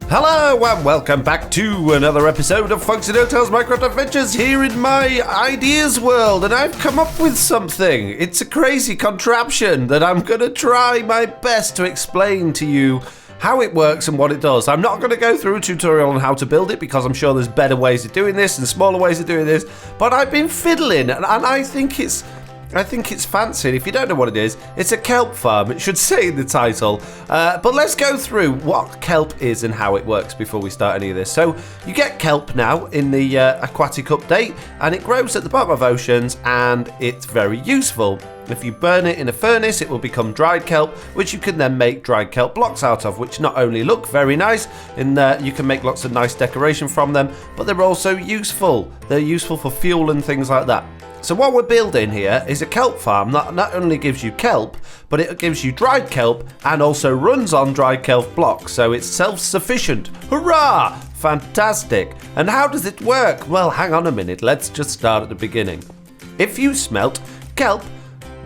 Hello and welcome back to another episode of Foxy No-Tail's Minecraft Adventures here in my ideas world, and I've come up with something. It's a crazy contraption that I'm going to try my best to explain to you how it works and what it does. I'm not going to go through a tutorial on how to build it because I'm sure there's better ways of doing this and smaller ways of doing this, but I've been fiddling and I think it's fancy. If you don't know what it is, it's a kelp farm. It should say in the title. But let's go through what kelp is and how it works before we start any of this. So you get kelp now in the Aquatic update, and it grows at the bottom of oceans, and it's very useful. If you burn it in a furnace, it will become dried kelp, which you can then make dried kelp blocks out of, which not only look very nice, and you can make lots of nice decoration from them, but they're also useful. They're useful for fuel and things like that. So what we're building here is a kelp farm that not only gives you kelp, but it gives you dried kelp and also runs on dried kelp blocks. So it's self-sufficient. Hurrah! Fantastic. And how does it work? Well, hang on a minute. Let's just start at the beginning. If you smelt kelp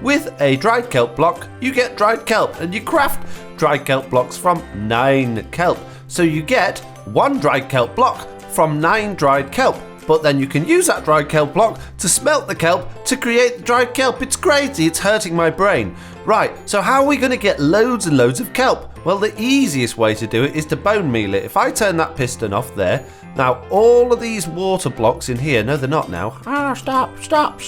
with a dried kelp block, you get dried kelp, and you craft dried kelp blocks from 9 kelp. So you get 1 dried kelp block from 9 dried kelp. But then you can use that dried kelp block to smelt the kelp to create the dried kelp. It's crazy, it's hurting my brain. Right, so how are we going to get loads and loads of kelp? Well, the easiest way to do it is to bone meal it. If I turn that piston off there, now all of these water blocks in here, no they're not now. Stop.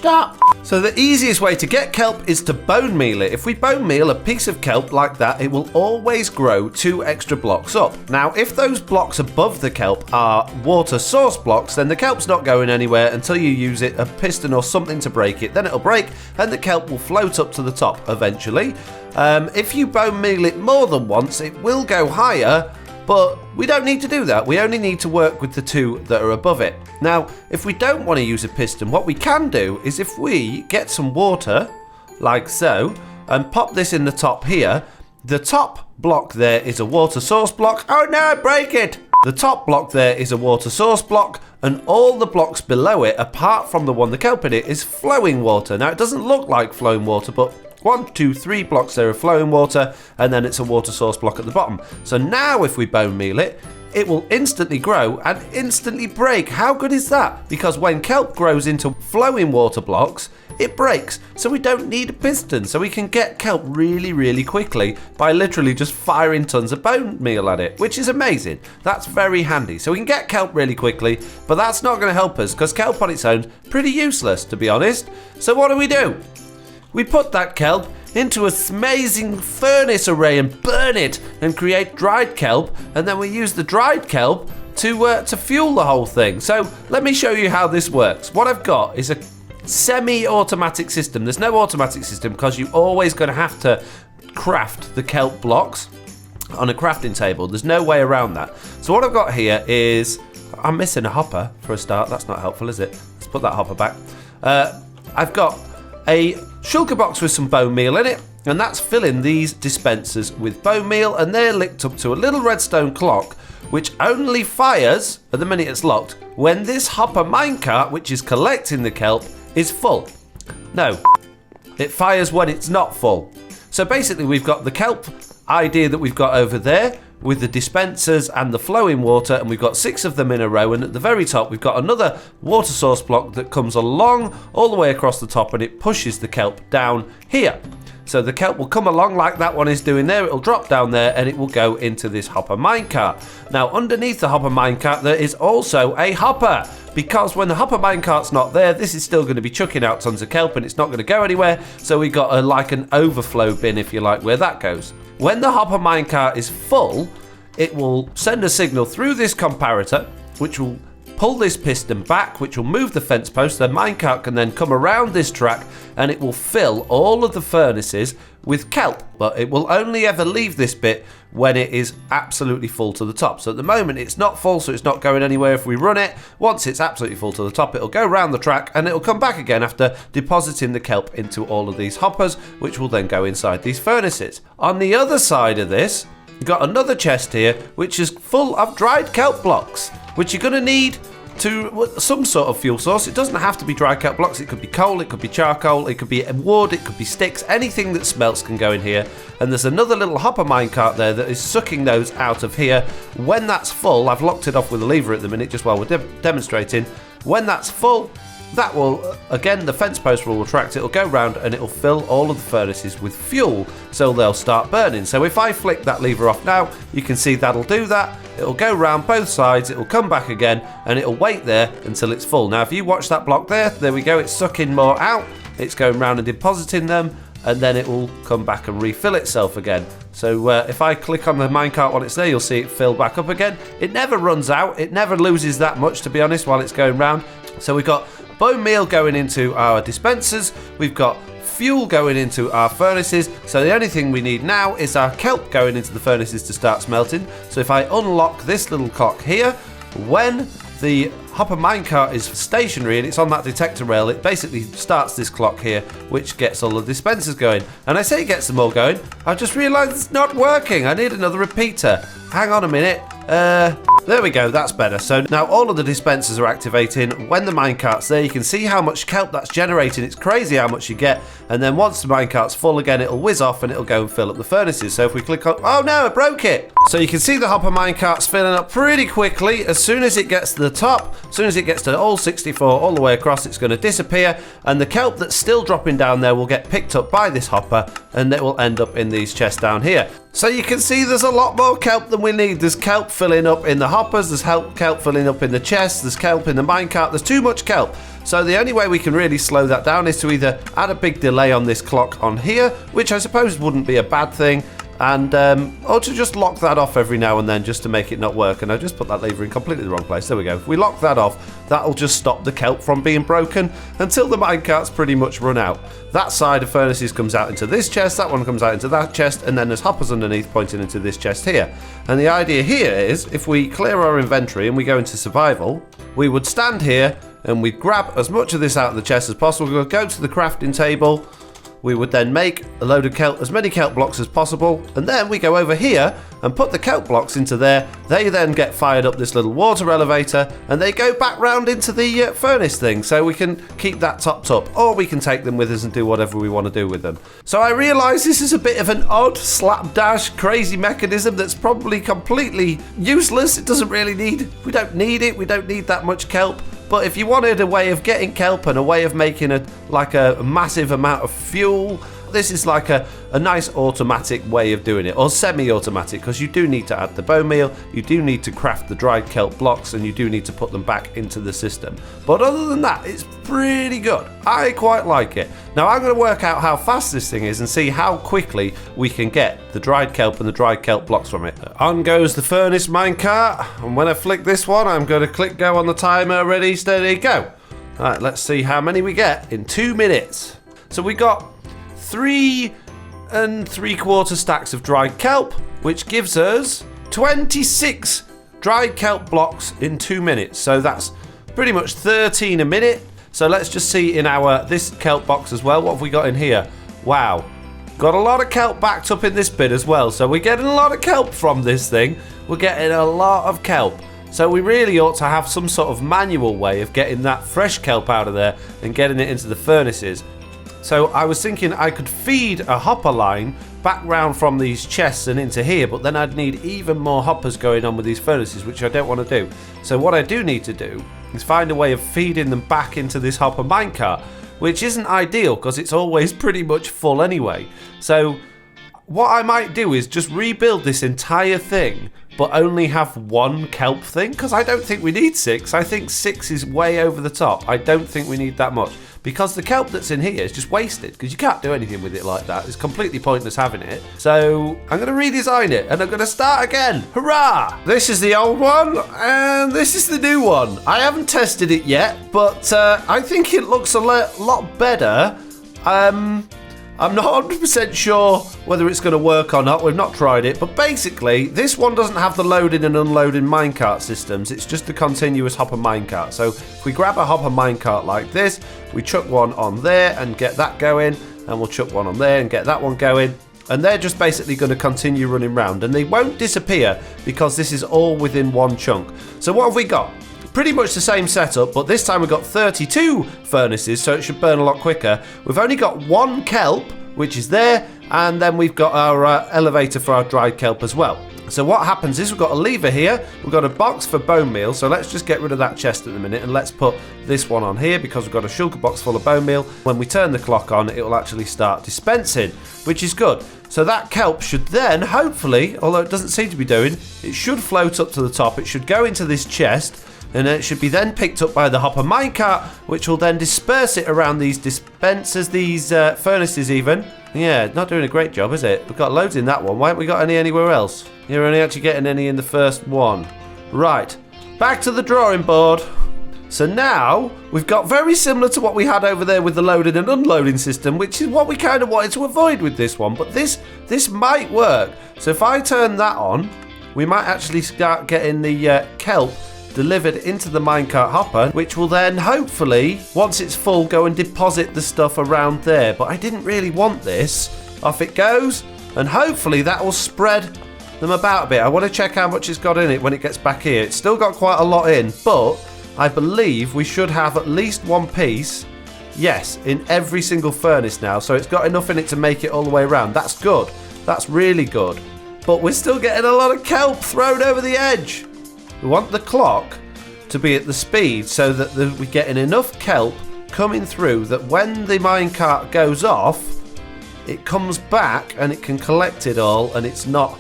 So the easiest way to get kelp is to bone meal it. If we bone meal a piece of kelp like that, it will always grow 2 extra blocks up. Now, if those blocks above the kelp are water source blocks, then the kelp's not going anywhere until you use a piston or something to break it. Then it'll break and the kelp will float up to the top eventually. If you bone meal it more than once, it will go higher, but we don't need to do that. We only need to work with the 2 that are above it. Now, if we don't want to use a piston, what we can do is if we get some water, like so, and pop this in the top here, the top block there is a water source block. Oh no, break it! The top block there is a water source block, and all the blocks below it, apart from the one the kelp in it, is flowing water. Now, it doesn't look like flowing water, but 1, 2, 3 blocks there are flowing water, and then it's a water source block at the bottom. So now if we bone meal it, it will instantly grow and instantly break. How good is that? Because when kelp grows into flowing water blocks, it breaks. So we don't need a piston. So we can get kelp really, really quickly by literally just firing tons of bone meal at it, which is amazing. That's very handy. So we can get kelp really quickly, but that's not going to help us because kelp on its own is pretty useless, to be honest. So what do? We put that kelp into a amazing furnace array and burn it and create dried kelp, and then we use the dried kelp to fuel the whole thing. So let me show you how this works. What I've got is a semi-automatic system. There's no automatic system because you're always going to have to craft the kelp blocks on a crafting table. There's no way around that. So what I've got here is, I'm missing a hopper for a start. That's not helpful, is it? Let's put that hopper back. I've got a shulker box with some bone meal in it, and that's filling these dispensers with bone meal, and they're linked up to a little redstone clock which only fires at the minute it's locked when this hopper minecart, which is collecting the kelp, is full. No, it fires when it's not full. So basically we've got the kelp idea that we've got over there with the dispensers and the flowing water, and we've got 6 of them in a row, and at the very top we've got another water source block that comes along all the way across the top, and it pushes the kelp down here. So the kelp will come along like that one is doing there, it'll drop down there and it will go into this hopper minecart. Now underneath the hopper minecart there is also a hopper, because when the hopper minecart's not there, this is still going to be chucking out tons of kelp and it's not going to go anywhere, so we got like an overflow bin, if you like, where that goes. When the hopper minecart is full, it will send a signal through this comparator, which will pull this piston back, which will move the fence post. The minecart can then come around this track and it will fill all of the furnaces with kelp, but it will only ever leave this bit when it is absolutely full to the top. So at the moment it's not full, so it's not going anywhere if we run it. Once it's absolutely full to the top, it'll go around the track and it'll come back again after depositing the kelp into all of these hoppers, which will then go inside these furnaces. On the other side of this, we've got another chest here which is full of dried kelp blocks, which you're going to need to some sort of fuel source. It doesn't have to be dried kelp blocks. It could be coal, it could be charcoal, it could be wood, it could be sticks. Anything that smelts can go in here. And there's another little hopper minecart there that is sucking those out of here. When that's full, I've locked it off with a lever at the minute just while we're demonstrating. When that's full, that will, again, the fence post will retract, it'll go round and it'll fill all of the furnaces with fuel, so they'll start burning. So if I flick that lever off now, you can see that'll do that. It'll go round both sides, it'll come back again, and it'll wait there until it's full. Now, if you watch that block there we go, it's sucking more out, it's going round and depositing them, and then it will come back and refill itself again. So if I click on the minecart while it's there, you'll see it fill back up again. It never runs out, it never loses that much, to be honest, while it's going round. So we've got bone meal going into our dispensers, we've got fuel going into our furnaces, so the only thing we need now is our kelp going into the furnaces to start smelting. So if I unlock this little clock here, when the hopper minecart is stationary and it's on that detector rail, it basically starts this clock here, which gets all the dispensers going. And I say it gets them all going, I've just realised it's not working. I need another repeater. Hang on a minute. There we go, that's better. So now all of the dispensers are activating. When the minecart's there, you can see how much kelp that's generating. It's crazy how much you get. And then once the minecart's full again, it'll whiz off and it'll go and fill up the furnaces. So if we click on, oh no, I broke it. So you can see the hopper minecart's filling up pretty quickly. As soon as it gets to the top, as soon as it gets to all 64 all the way across, it's going to disappear. And the kelp that's still dropping down there will get picked up by this hopper and it will end up in these chests down here. So you can see there's a lot more kelp than we need. There's kelp filling up in the hoppers, there's kelp filling up in the chests, there's kelp in the minecart, there's too much kelp. So the only way we can really slow that down is to either add a big delay on this clock on here, which I suppose wouldn't be a bad thing, and or to just lock that off every now and then just to make it not work. And I just put that lever in completely the wrong place. There we go. If we lock that off, that'll just stop the kelp from being broken until the minecart's pretty much run out. That side of furnaces comes out into this chest, that one comes out into that chest, and then there's hoppers underneath pointing into this chest here. And the idea here is, if we clear our inventory and we go into survival, we would stand here and we'd grab as much of this out of the chest as possible. We'll go to the crafting table. We would then make a load of kelp, as many kelp blocks as possible, and then we go over here and put the kelp blocks into there. They then get fired up this little water elevator, and they go back round into the furnace thing, so we can keep that topped up, or we can take them with us and do whatever we want to do with them. So I realise this is a bit of an odd, slapdash, crazy mechanism that's probably completely useless. It doesn't really we don't need it, we don't need that much kelp. But if you wanted a way of getting kelp and a way of making a massive amount of fuel, this is like a nice automatic way of doing it, or semi-automatic, because you do need to add the bone meal, you do need to craft the dried kelp blocks, and you do need to put them back into the system. But other than that, it's pretty good. I quite like it. Now I'm going to work out how fast this thing is and see how quickly we can get the dried kelp and the dried kelp blocks from it. On goes the furnace minecart, and when I flick this one, I'm going to click go on the timer, ready, steady, go. Alright, let's see how many we get in 2 minutes. So we got 3 3/4 stacks of dried kelp, which gives us 26 dried kelp blocks in 2 minutes. So that's pretty much 13 a minute. So let's just see in this kelp box as well. What have we got in here? Wow, got a lot of kelp backed up in this bit as well. So we're getting a lot of kelp from this thing. We're getting a lot of kelp. So we really ought to have some sort of manual way of getting that fresh kelp out of there and getting it into the furnaces. So I was thinking I could feed a hopper line back round from these chests and into here, but then I'd need even more hoppers going on with these furnaces, which I don't want to do. So what I do need to do is find a way of feeding them back into this hopper minecart, which isn't ideal because it's always pretty much full anyway. So what I might do is just rebuild this entire thing, but only have 1 kelp thing, because I don't think we need 6. I think 6 is way over the top. I don't think we need that much, because the kelp that's in here is just wasted, because you can't do anything with it like that. It's completely pointless having it. So I'm going to redesign it, and I'm going to start again. Hurrah! This is the old one, and this is the new one. I haven't tested it yet, but I think it looks a lot better. I'm not 100% sure whether it's going to work or not. We've not tried it, but basically this one doesn't have the loading and unloading minecart systems. It's just a continuous hopper minecart. So if we grab a hopper minecart like this, we chuck one on there and get that going, and we'll chuck one on there and get that one going, and they're just basically going to continue running round, and they won't disappear because this is all within one chunk. So what have we got? pretty much the same setup, but this time we've got 32 furnaces, so it should burn a lot quicker. We've only got 1 kelp, which is there, and then we've got our elevator for our dried kelp as well. So what happens is we've got a lever here, we've got a box for bone meal, so let's just get rid of that chest at the minute and let's put this one on here because we've got a sugar box full of bone meal. When we turn the clock on, it will actually start dispensing, which is good. So that kelp should then, hopefully, although it doesn't seem to be doing, it should float up to the top, it should go into this chest, and it should be then picked up by the hopper minecart, which will then disperse it around these dispensers, these furnaces even. Yeah, not doing a great job, is it? We've got loads in that one. Why haven't we got any anywhere else? You're only actually getting any in the first one. Right, back to the drawing board. So now, we've got very similar to what we had over there with the loading and unloading system, which is what we kind of wanted to avoid with this one. But this might work. So if I turn that on, we might actually start getting the kelp delivered into the minecart hopper, which will then hopefully, once it's full, go and deposit the stuff around there. But I didn't really want this. Off it goes, and hopefully that will spread them about a bit. I want to check how much it's got in it when it gets back here. It's still got quite a lot in, but I believe we should have at least 1 piece, yes, in every single furnace now. So it's got enough in it to make it all the way around. That's good. That's really good. But we're still getting a lot of kelp thrown over the edge. We want the clock to be at the speed so that we're getting enough kelp coming through that when the minecart goes off, it comes back and it can collect it all and it's not...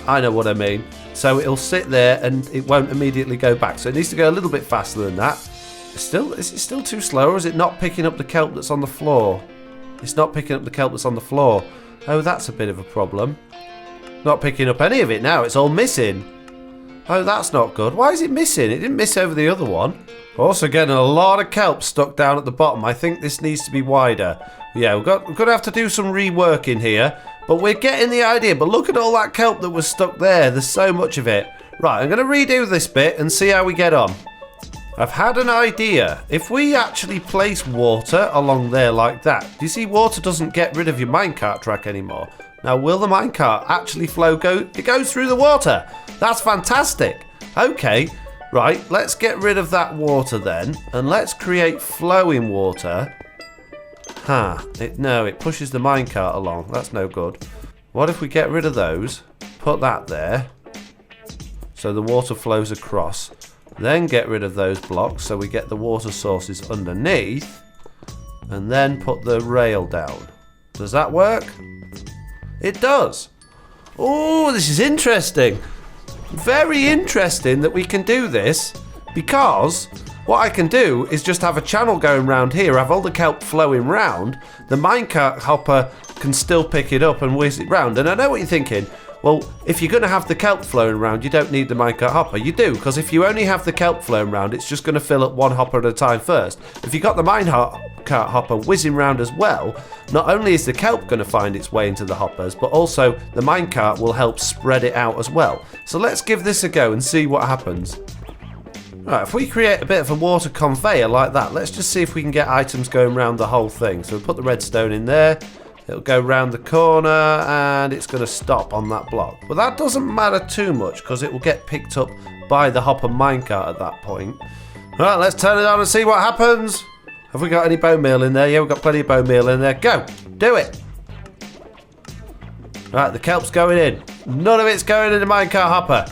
I know what I mean. So it'll sit there and it won't immediately go back. So it needs to go a little bit faster than that. Is it still too slow, or is it not picking up the kelp that's on the floor? It's not picking up the kelp that's on the floor. Oh, that's a bit of a problem. Not picking up any of it now. It's all missing. Oh, that's not good. Why is it missing? It didn't miss over the other one. Also getting a lot of kelp stuck down at the bottom. I think this needs to be wider. Yeah, we're going to have to do some reworking here. But we're getting the idea. But look at all that kelp that was stuck there. There's so much of it. Right, I'm going to redo this bit and see how we get on. I've had an idea. If we actually place water along there like that, do you see water doesn't get rid of your minecart track anymore? Now, will the minecart actually it goes through the water. That's fantastic. Okay, right, let's get rid of that water then, and let's create flowing water. No, it pushes the minecart along. That's no good. What if we get rid of those, put that there, so the water flows across, then get rid of those blocks so we get the water sources underneath, and then put the rail down. Does that work? It does. Oh, this is interesting. Very interesting that we can do this, because what I can do is just have a channel going round here, have all the kelp flowing round, the minecart hopper can still pick it up and whiz it round. And I know what you're thinking, well, if you're going to have the kelp flowing around, you don't need the minecart hopper. You do, because if you only have the kelp flowing around, it's just going to fill up one hopper at a time first. If you've got the minecart hopper whizzing round as well, not only is the kelp going to find its way into the hoppers, but also the minecart will help spread it out as well. So let's give this a go and see what happens. Right, if we create a bit of a water conveyor like that, let's just see if we can get items going around the whole thing. So we'll put the redstone in there. It'll go round the corner and it's going to stop on that block. But that doesn't matter too much because it will get picked up by the hopper minecart at that point. Right, let's turn it on and see what happens. Have we got any bone meal in there? Yeah, we've got plenty of bone meal in there. Go! Do it! Right, the kelp's going in. None of it's going in the minecart hopper.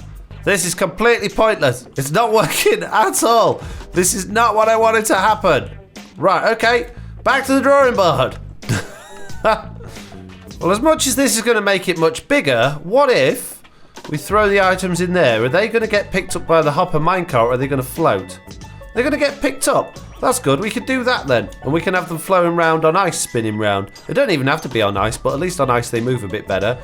This is completely pointless. It's not working at all. This is not what I wanted to happen. Right, okay. Back to the drawing board. Well, as much as this is going to make it much bigger, what if we throw the items in there? Are they going to get picked up by the hopper minecart, or are they going to float? They're going to get picked up. That's good. We could do that then. And we can have them flowing around on ice, spinning round. They don't even have to be on ice, but at least on ice they move a bit better.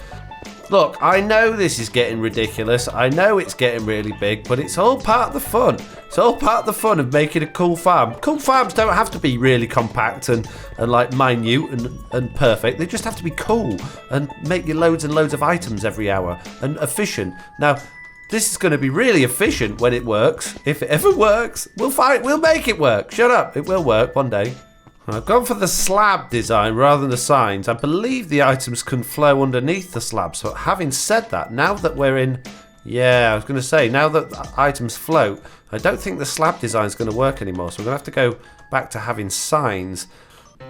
Look, I know this is getting ridiculous. I know it's getting really big, but it's all part of the fun. It's all part of the fun of making a cool farm. Cool farms don't have to be really compact and like minute and perfect. They just have to be cool and make you loads and loads of items every hour and efficient. Now, this is going to be really efficient when it works. If it ever works, we'll make it work. Shut up. It will work one day. I've gone for the slab design rather than the signs. I believe the items can flow underneath the slabs. But having said that, now that we're in Yeah, I was going to say, now that items float, I don't think the slab design is going to work anymore. So we're going to have to go back to having signs.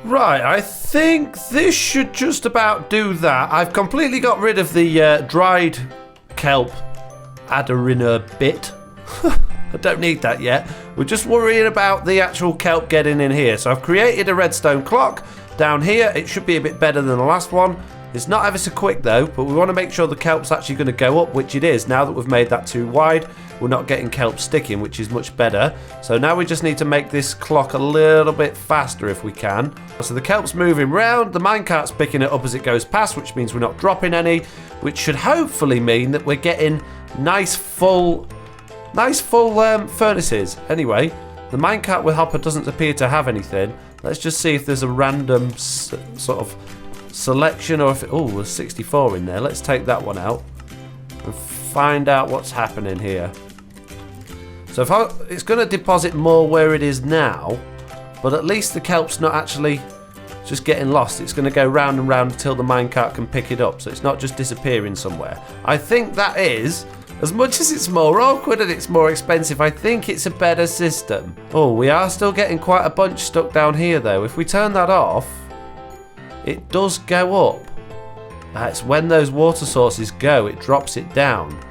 Right, I think this should just about do that. I've completely got rid of the dried kelp adderina bit. I don't need that yet. We're just worrying about the actual kelp getting in here. So I've created a redstone clock down here. It should be a bit better than the last one. It's not ever so quick though, but we want to make sure the kelp's actually going to go up, which it is. Now that we've made that too wide, we're not getting kelp sticking, which is much better. So now we just need to make this clock a little bit faster if we can. So the kelp's moving round, the minecart's picking it up as it goes past, which means we're not dropping any, which should hopefully mean that we're getting nice full furnaces. Anyway, the minecart with hopper doesn't appear to have anything. Let's just see if there's a random sort of selection, or if there's 64 in there. Let's take that one out and find out what's happening here. So it's going to deposit more where it is now, but at least the kelp's not actually just getting lost. It's going to go round and round until the minecart can pick it up, so it's not just disappearing somewhere. I think that is, as much as it's more awkward and it's more expensive, I think it's a better system. Oh, we are still getting quite a bunch stuck down here though. If we turn that off, it does go up. That's when those water sources go, it drops it down.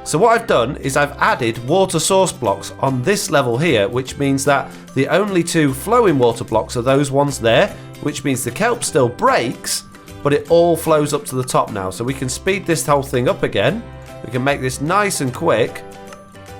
So what I've done is I've added water source blocks on this level here, which means that the only two flowing water blocks are those ones there, which means the kelp still breaks, but it all flows up to the top now. So we can speed this whole thing up again. We can make this nice and quick.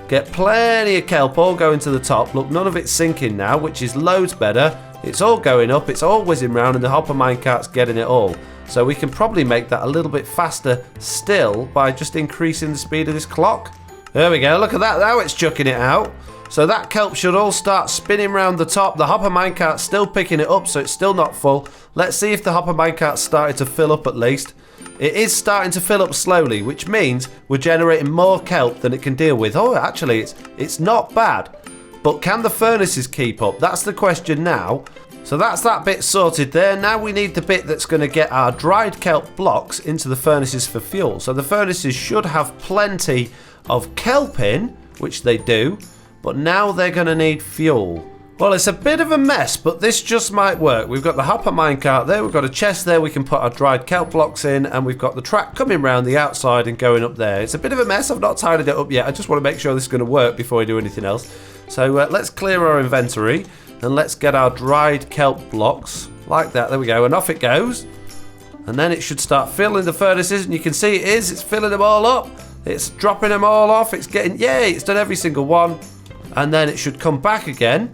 Get plenty of kelp all going to the top. Look, none of it's sinking now, which is loads better. It's all going up, it's all whizzing round, and the hopper minecart's getting it all. So we can probably make that a little bit faster still by just increasing the speed of this clock. There we go, look at that, now it's chucking it out. So that kelp should all start spinning round the top. The hopper minecart's still picking it up, so it's still not full. Let's see if the hopper minecart's started to fill up at least. It is starting to fill up slowly, which means we're generating more kelp than it can deal with. Oh, actually, it's not bad. But can the furnaces keep up? That's the question now. So that's that bit sorted there. Now we need the bit that's going to get our dried kelp blocks into the furnaces for fuel. So the furnaces should have plenty of kelp in, which they do, but now they're going to need fuel. Well, it's a bit of a mess, but this just might work. We've got the hopper minecart there, we've got a chest there we can put our dried kelp blocks in, and we've got the track coming round the outside and going up there. It's a bit of a mess, I've not tidied it up yet. I just want to make sure this is going to work before we do anything else. So let's clear our inventory, and let's get our dried kelp blocks, like that, there we go, and off it goes. And then it should start filling the furnaces, and you can see it's filling them all up. It's dropping them all off, it's getting, yay, it's done every single one. And then it should come back again.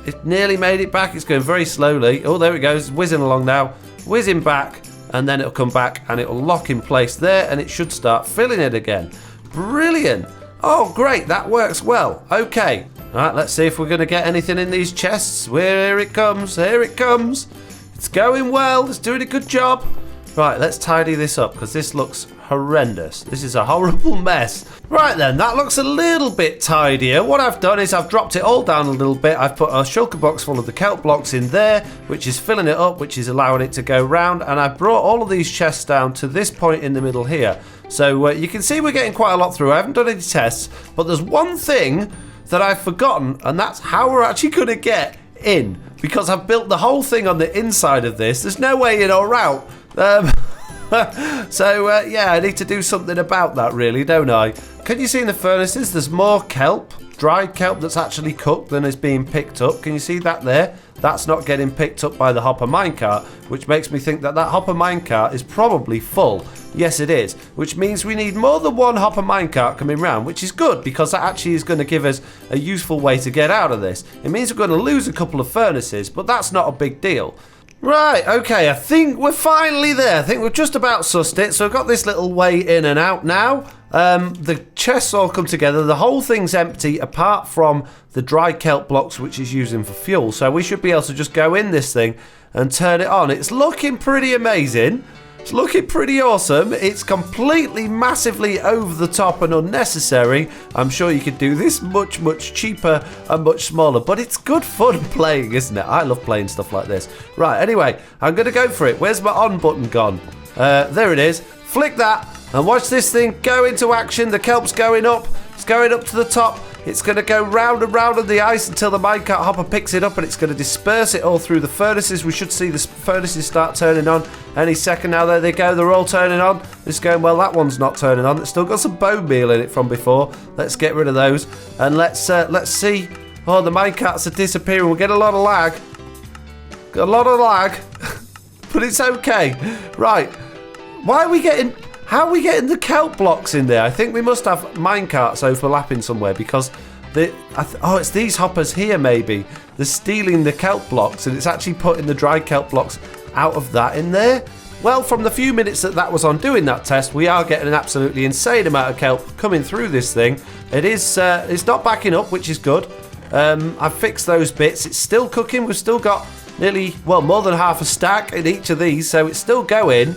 It nearly made it back. It's going very slowly. Oh, there it goes. Whizzing along now. Whizzing back. And then it'll come back and it'll lock in place there. And it should start filling it again. Brilliant. Oh, great. That works well. Okay. All right, let's see if we're going to get anything in these chests. Here it comes. Here it comes. It's going well. It's doing a good job. Right, let's tidy this up because this looks horrendous. This is a horrible mess. Right then, that looks a little bit tidier. What I've done is I've dropped it all down a little bit. I've put a shulker box full of the kelp blocks in there, which is filling it up, which is allowing it to go round. And I've brought all of these chests down to this point in the middle here. So you can see we're getting quite a lot through. I haven't done any tests, but there's one thing that I've forgotten, and that's how we're actually going to get in. Because I've built the whole thing on the inside of this. There's no way in or out. So yeah, I need to do something about that really, don't I? Can you see in the furnaces there's more kelp, dried kelp that's actually cooked than is being picked up? Can you see that there? That's not getting picked up by the hopper minecart, which makes me think that that hopper minecart is probably full. Yes, it is, which means we need more than one hopper minecart coming round, which is good because that actually is going to give us a useful way to get out of this. It means we're going to lose a couple of furnaces, but that's not a big deal. Right, okay, I think we're finally there. I think we've just about sussed it. So we've got this little way in and out now. The chests all come together. The whole thing's empty apart from the dried kelp blocks, which is using for fuel. So we should be able to just go in this thing and turn it on. It's looking pretty amazing. It's looking pretty awesome. It's completely massively over the top and unnecessary. I'm sure you could do this much, much cheaper and much smaller, but it's good fun playing, isn't it? I love playing stuff like this. Right, anyway, I'm going to go for it. Where's my on button gone? There it is. Flick that And watch this thing go into action. The kelp's going up. It's going up to the top. It's going to go round and round on the ice until the minecart hopper picks it up, and it's going to disperse it all through the furnaces. We should see the furnaces start turning on any second now. There they go. They're all turning on. It's going, well, that one's not turning on. It's still got some bone meal in it from before. Let's get rid of those. And let's see. Oh, the minecarts are disappearing. We'll get a lot of lag. Got a lot of lag. But it's okay. Right. How are we getting the kelp blocks in there? I think we must have minecarts overlapping somewhere, because it's these hoppers here maybe. They're stealing the kelp blocks, and it's actually putting the dried kelp blocks out of that in there. Well, from the few minutes that was on doing that test, we are getting an absolutely insane amount of kelp coming through this thing. It's not backing up, which is good. I've fixed those bits. It's still cooking. We've still got more than half a stack in each of these, so it's still going.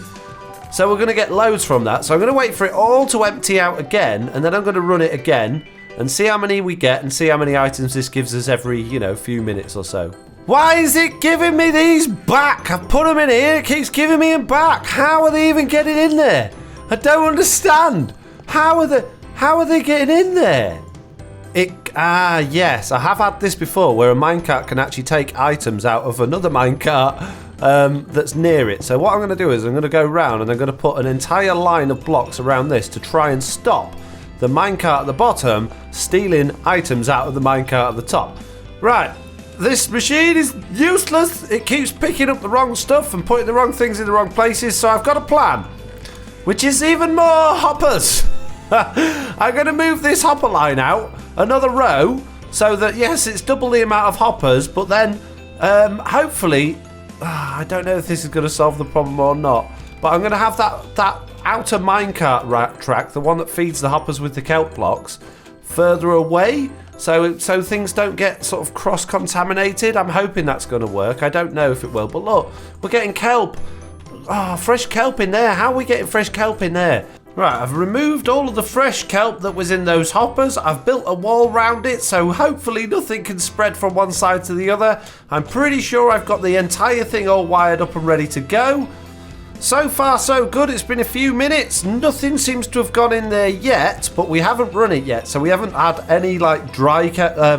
So we're going to get loads from that. So I'm going to wait for it all to empty out again, and then I'm going to run it again and see how many we get and see how many items this gives us every, few minutes or so. Why is it giving me these back? I've put them in here. It keeps giving me them back. How are they even getting in there? I don't understand. How are they getting in there? Yes, I have had this before where a minecart can actually take items out of another minecart that's near it. So what I'm going to do is I'm going to go round and I'm going to put an entire line of blocks around this to try and stop the minecart at the bottom stealing items out of the minecart at the top. Right, this machine is useless. It keeps picking up the wrong stuff and putting the wrong things in the wrong places. So I've got a plan, which is even more hoppers. I'm going to move this hopper line out another row so that, yes, it's double the amount of hoppers, but then hopefully, I don't know if this is going to solve the problem or not, but I'm going to have that outer minecart track, the one that feeds the hoppers with the kelp blocks, further away so things don't get sort of cross-contaminated. I'm hoping that's going to work. I don't know if it will, but look, we're getting kelp. Oh, fresh kelp in there. How are we getting fresh kelp in there? Right, I've removed all of the fresh kelp that was in those hoppers. I've built a wall around it, so hopefully nothing can spread from one side to the other. I'm pretty sure I've got the entire thing all wired up and ready to go. So far, so good. It's been a few minutes. Nothing seems to have gone in there yet, but we haven't run it yet, so we haven't had any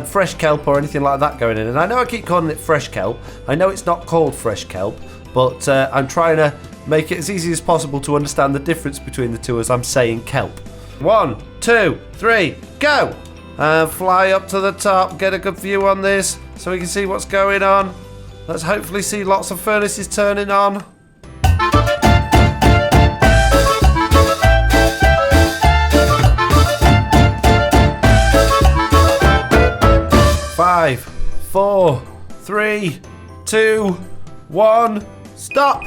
fresh kelp or anything like that going in. And I know I keep calling it fresh kelp. I know it's not called fresh kelp, but I'm trying to make it as easy as possible to understand the difference between the two as I'm saying kelp. 1, 2, 3, go! Fly up to the top, get a good view on this so we can see what's going on. Let's hopefully see lots of furnaces turning on. 5, 4, 3, 2, 1, stop!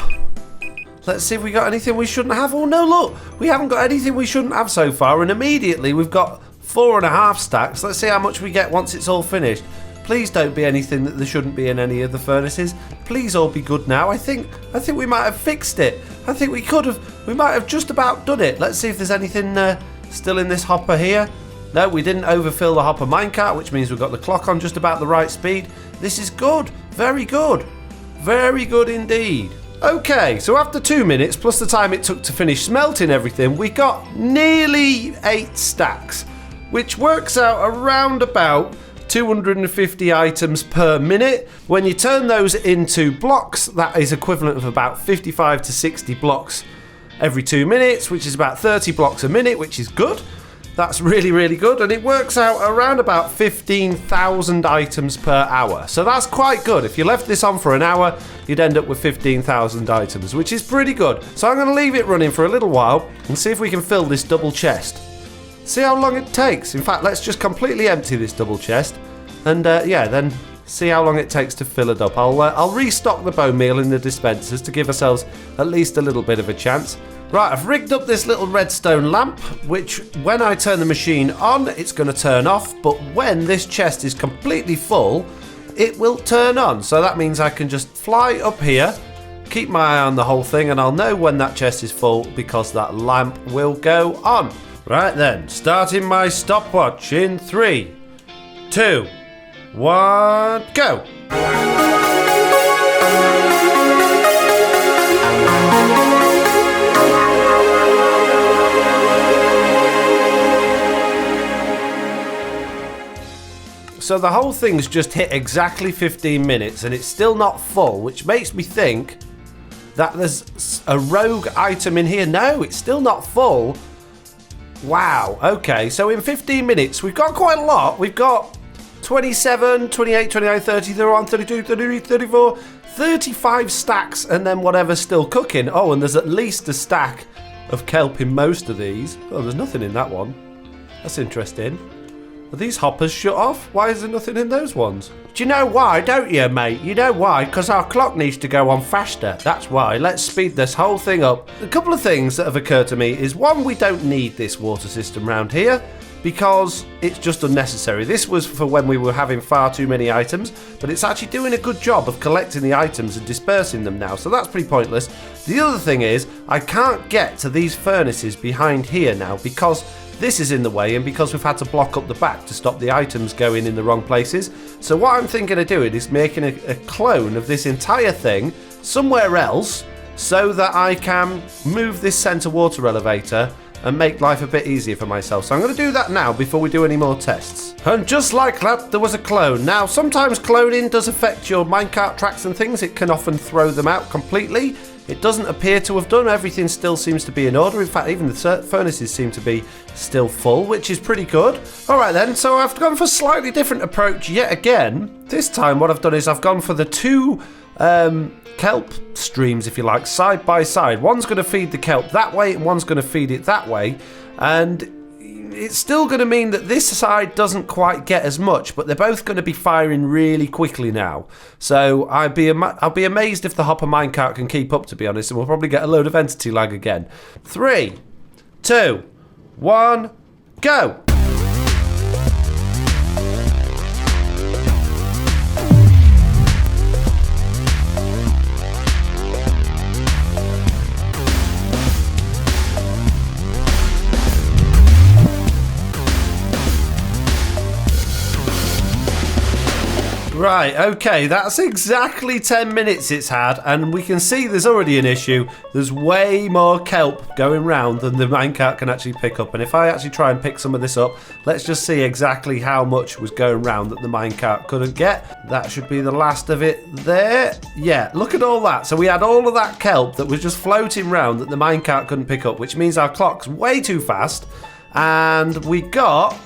Let's see if we got anything we shouldn't have. Oh no, look, we haven't got anything we shouldn't have so far, and immediately we've got 4.5 stacks. Let's see how much we get once it's all finished. Please don't be anything that there shouldn't be in any of the furnaces. Please all be good now. I think we might have fixed it. I think we might have just about done it. Let's see if there's anything still in this hopper here. No, we didn't overfill the hopper minecart, which means we've got the clock on just about the right speed. This is good. Very good. Very good indeed. Okay, so after 2 minutes, plus the time it took to finish smelting everything, we got nearly 8 stacks, which works out around about 250 items per minute. When you turn those into blocks, that is equivalent of about 55 to 60 blocks every 2 minutes, which is about 30 blocks a minute, which is good. That's really, really good, and it works out around about 15,000 items per hour. So that's quite good. If you left this on for an hour, you'd end up with 15,000 items, which is pretty good. So I'm going to leave it running for a little while and see if we can fill this double chest. See how long it takes. In fact, let's just completely empty this double chest and then see how long it takes to fill it up. I'll restock the bone meal in the dispensers to give ourselves at least a little bit of a chance. Right, I've rigged up this little redstone lamp, which when I turn the machine on, it's going to turn off, but when this chest is completely full, it will turn on. So that means I can just fly up here, keep my eye on the whole thing, and I'll know when that chest is full because that lamp will go on. Right then, starting my stopwatch in 3, 2, 1, go! so the whole thing's just hit exactly 15 minutes and it's still not full, which makes me think that there's a rogue item in here. No, it's still not full. Wow, okay, so in 15 minutes, we've got quite a lot. We've got 27, 28, 29, 30, 31, 32, 33, 34, 35 stacks, and then whatever's still cooking. Oh, and there's at least a stack of kelp in most of these. Oh, there's nothing in that one. That's interesting. Are these hoppers shut off? Why is there nothing in those ones? Do you know why, don't you, mate? You know why? Because our clock needs to go on faster. That's why. Let's speed this whole thing up. A couple of things that have occurred to me is, one, we don't need this water system round here because it's just unnecessary. This was for when we were having far too many items, but it's actually doing a good job of collecting the items and dispersing them now, so that's pretty pointless. The other thing is, I can't get to these furnaces behind here now because this is in the way and because we've had to block up the back to stop the items going in the wrong places. So what I'm thinking of doing is making a clone of this entire thing somewhere else so that I can move this center water elevator and make life a bit easier for myself. So I'm going to do that now before we do any more tests. And just like that, there was a clone. Now, sometimes cloning does affect your minecart tracks and things. It can often throw them out completely. It doesn't appear to have done. Everything still seems to be in order. In fact, even the furnaces seem to be still full, which is pretty good. All right then, so I've gone for a slightly different approach yet again. This time what I've done is I've gone for the two kelp streams, if you like, side by side. One's going to feed the kelp that way and one's going to feed it that way. And it's still going to mean that this side doesn't quite get as much, but they're both going to be firing really quickly now. So I'll be amazed if the hopper minecart can keep up, to be honest, and we'll probably get a load of entity lag again. 3, 2, 1, go! Right, okay, that's exactly 10 minutes it's had, and we can see there's already an issue. There's way more kelp going round than the minecart can actually pick up, and if I actually try and pick some of this up, let's just see exactly how much was going round that the minecart couldn't get. That should be the last of it there. Yeah, look at all that. So we had all of that kelp that was just floating round that the minecart couldn't pick up, which means our clock's way too fast, and we got...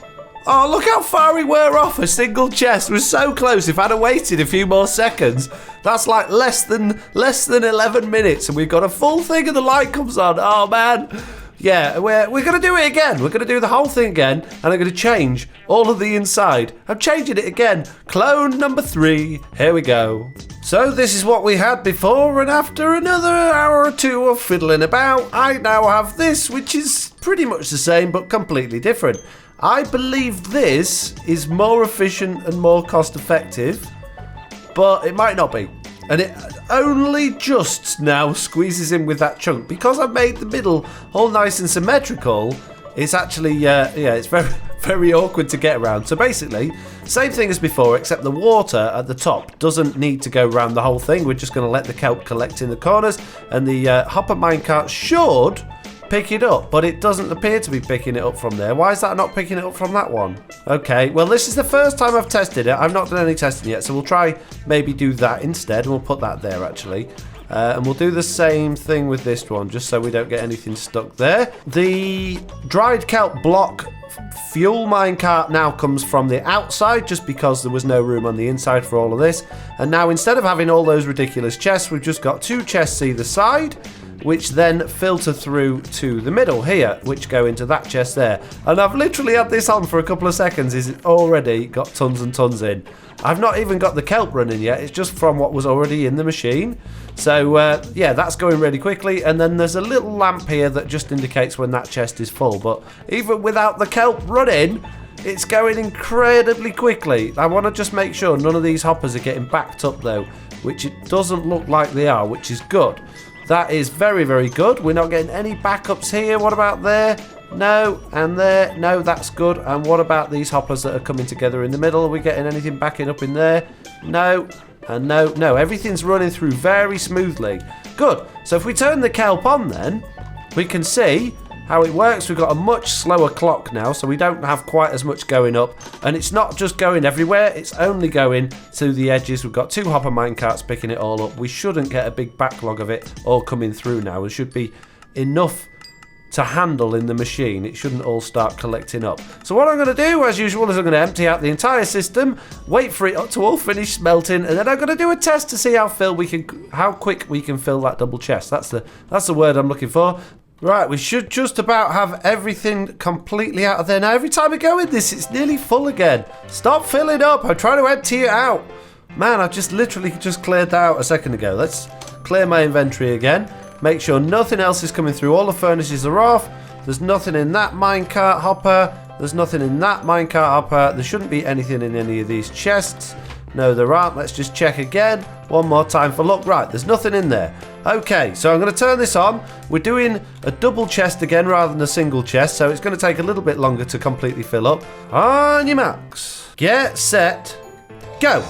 Oh, look how far we were off a single chest. We're so close. If I'd have waited a few more seconds, that's like less than 11 minutes, and we've got a full thing and the light comes on. Oh, man. Yeah, we're going to do it again. We're going to do the whole thing again, and I'm going to change all of the inside. I'm changing it again. Clone number 3. Here we go. So this is what we had before, and after another hour or two of fiddling about, I now have this, which is pretty much the same, but completely different. I believe this is more efficient and more cost effective, but it might not be. And it only just now squeezes in with that chunk. Because I've made the middle all nice and symmetrical, it's actually, it's very, very awkward to get around. So basically, same thing as before, except the water at the top doesn't need to go around the whole thing. We're just going to let the kelp collect in the corners, and the hopper minecart should pick it up, but it doesn't appear to be picking it up from there. Why is that not picking it up from that one? Okay, well, this is the first time I've tested it. I've not done any testing yet, so we'll try maybe do that instead, and we'll put that there actually. And we'll do the same thing with this one, just so we don't get anything stuck there. The dried kelp block fuel minecart now comes from the outside, just because there was no room on the inside for all of this. And now, instead of having all those ridiculous chests, we've just got 2 chests either side, which then filter through to the middle here, which go into that chest there. And I've literally had this on for a couple of seconds. It's already got tons and tons in. I've not even got the kelp running yet. It's just from what was already in the machine. So, yeah, that's going really quickly. And then there's a little lamp here that just indicates when that chest is full. But even without the kelp running, it's going incredibly quickly. I want to just make sure none of these hoppers are getting backed up, though, which it doesn't look like they are, which is good. That is very, very good. We're not getting any backups here. What about there? No. And there? No, that's good. And what about these hoppers that are coming together in the middle? Are we getting anything backing up in there? No. And no. No, everything's running through very smoothly. Good. So if we turn the kelp on then, we can see how it works. We've got a much slower clock now, so we don't have quite as much going up. And it's not just going everywhere, it's only going to the edges. We've got 2 hopper minecarts picking it all up. We shouldn't get a big backlog of it all coming through now. There should be enough to handle in the machine. It shouldn't all start collecting up. So what I'm going to do, as usual, is I'm going to empty out the entire system, wait for it to all finish smelting, and then I'm going to do a test to see how quick we can fill that double chest. That's the word I'm looking for. Right, we should just about have everything completely out of there. Now, every time we go in this, it's nearly full again. Stop filling up. I'm trying to empty it out. Man, I've just literally just cleared that out a second ago. Let's clear my inventory again. Make sure nothing else is coming through. All the furnaces are off. There's nothing in that minecart hopper. There's nothing in that minecart hopper. There shouldn't be anything in any of these chests. No, there aren't. Let's just check again. One more time for luck. Right, there's nothing in there. Okay, so I'm going to turn this on. We're doing a double chest again rather than a single chest, so it's going to take a little bit longer to completely fill up. On your marks. Get set. Go.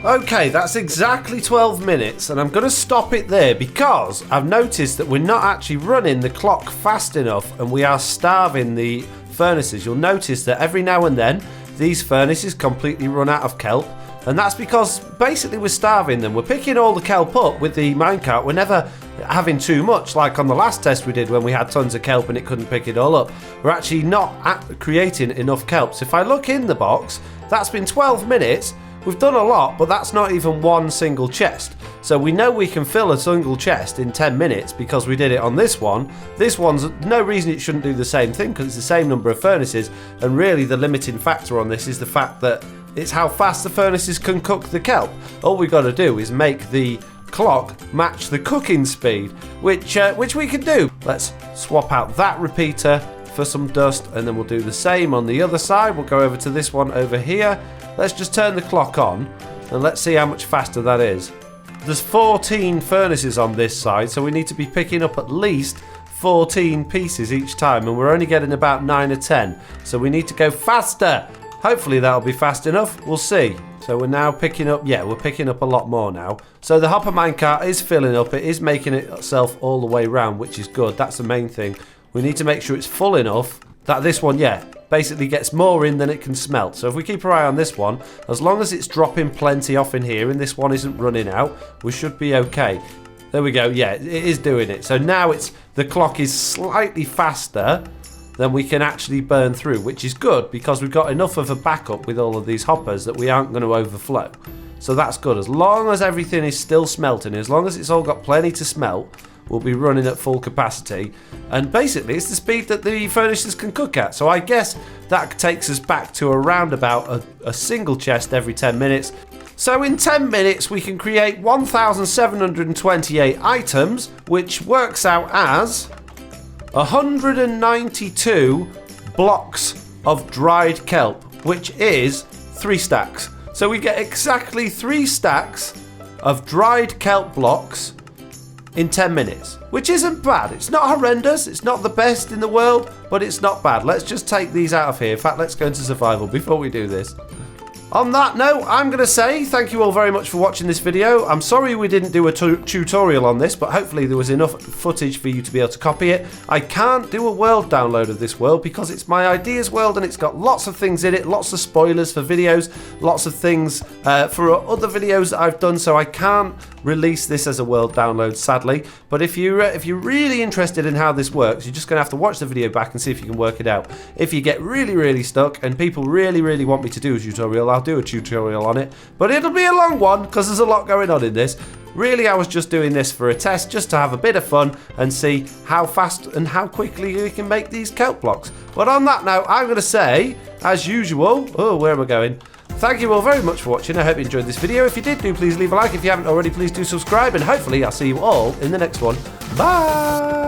Okay, that's exactly 12 minutes, and I'm going to stop it there because I've noticed that we're not actually running the clock fast enough, and we are starving the furnaces. You'll notice that every now and then these furnaces completely run out of kelp, and that's because basically we're starving them. We're picking all the kelp up with the minecart. We're never having too much, like on the last test we did when we had tons of kelp and it couldn't pick it all up. We're actually not creating enough kelp. So if I look in the box, that's been 12 minutes. We've done a lot, but that's not even one single chest. So we know we can fill a single chest in 10 minutes because we did it on this one. This one's no reason it shouldn't do the same thing because it's the same number of furnaces. And really the limiting factor on this is the fact that it's how fast the furnaces can cook the kelp. All we've got to do is make the clock match the cooking speed, which we can do. Let's swap out that repeater for some dust, and then we'll do the same on the other side. We'll go over to this one over here. Let's just turn the clock on and let's see how much faster that is. There's 14 furnaces on this side, so we need to be picking up at least 14 pieces each time, and we're only getting about 9 or 10, so we need to go faster. Hopefully that'll be fast enough. We'll see. So we're now picking up, we're picking up a lot more now. So the hopper minecart is filling up. It is making itself all the way around, which is good. That's the main thing. We need to make sure it's full enough that this one, basically gets more in than it can smelt. So if we keep our eye on this one, as long as it's dropping plenty off in here and this one isn't running out, we should be okay. There we go. Yeah, it is doing it. So now the clock is slightly faster than we can actually burn through, which is good because we've got enough of a backup with all of these hoppers that we aren't going to overflow. So that's good. As long as everything is still smelting, as long as it's all got plenty to smelt, we'll be running at full capacity. And basically it's the speed that the furnaces can cook at. So I guess that takes us back to around about a single chest every 10 minutes. So in 10 minutes we can create 1,728 items, which works out as 192 blocks of dried kelp, which is 3 stacks. So we get exactly 3 stacks of dried kelp blocks in 10 minutes, which isn't bad. It's not horrendous, it's not the best in the world, but it's not bad. Let's just take these out of here. In fact, let's go into survival before we do this. On that note, I'm going to say thank you all very much for watching this video. I'm sorry we didn't do a tutorial on this, but hopefully there was enough footage for you to be able to copy it. I can't do a world download of this world because it's my ideas world and it's got lots of things in it, lots of spoilers for videos, lots of things for other videos that I've done, so I can't release this as a world download, sadly. But if you're really interested in how this works, you're just going to have to watch the video back and see if you can work it out. If you get really stuck and people really want me to do a tutorial, I'll do a tutorial on it, but it'll be a long one because there's a lot going on in this. Really, I was just doing this for a test, just to have a bit of fun and see how fast and how quickly we can make these kelp blocks. But on that note, I'm going to say, as usual, where am I going? Thank you all very much for watching. I hope you enjoyed this video. If you did, do please leave a like. If you haven't already, please do subscribe, and hopefully I'll see you all in the next one. Bye!